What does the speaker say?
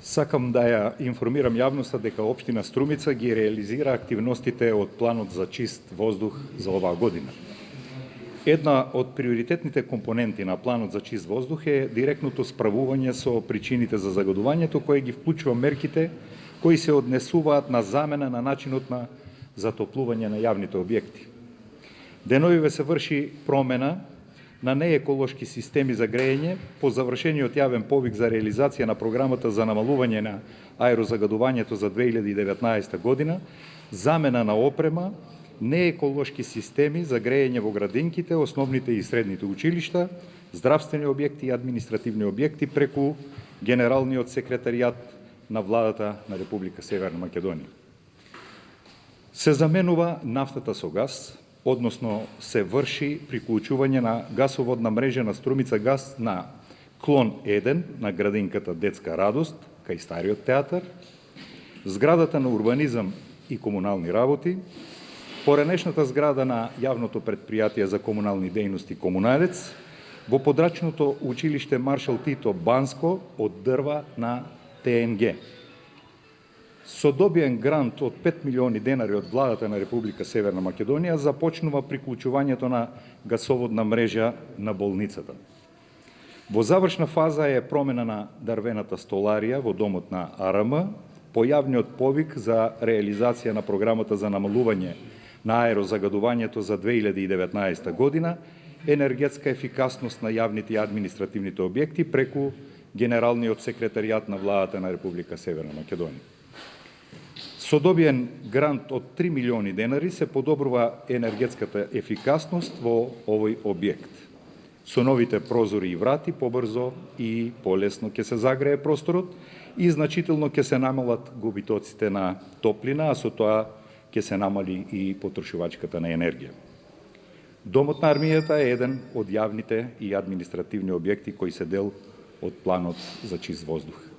Сакам да ја информирам јавноста дека општина Струмица ги реализира активностите од планот за чист воздух за оваа година. Една од приоритетните компоненти на планот за чист воздух е директното справување со причините за загадувањето, кој ги вклучува мерките кои се однесуваат на замена на начинот на затоплување на јавните објекти. Деновиве се врши промена на нееколошки системи за грејење по завршениот јавен повик за реализација на програмата за намалување на аерозагадувањето за 2019 година, замена на опрема, нееколошки системи за грејење во градинките, основните и средните училишта, здравствени објекти и административни објекти преку Генералниот секретаријат на владата на Република Северна Македонија. Се заменува нафтата со газ, односно се врши приклучување на гасоводна мрежа на Струмица газ на клон 1 на градинката Детска радост, кај стариот театар, зградата на урбанизам и комунални работи, поранешната зграда на јавното предпријатие за комунални дејности Комуналец, во подрачното училиште Маршал Тито Банско од дрва на ТНГ. Со добиен грант од 5 милиони денари од владата на Република Северна Македонија започнува приклучувањето на гасоводна мрежа на болницата. Во завршна фаза е промена на дрвената столарија во домот на АРМ, по јавниот повик за реализација на програмата за намалување на аерозагадувањето за 2019 година, енергетска ефикасност на јавните и административните објекти преку Генералниот секретаријат на владата на Република Северна Македонија. Со добиен грант од 3 милиони денари се подобрува енергетската ефикасност во овој објект. Со новите прозори и врати побрзо и полесно ќе се загрее просторот и значително ќе се намалат губитоците на топлина, а со тоа ќе се намали и потрошувачката на енергија. Домот на армијата е еден од јавните и административни објекти кои се дел од планот за чист воздух.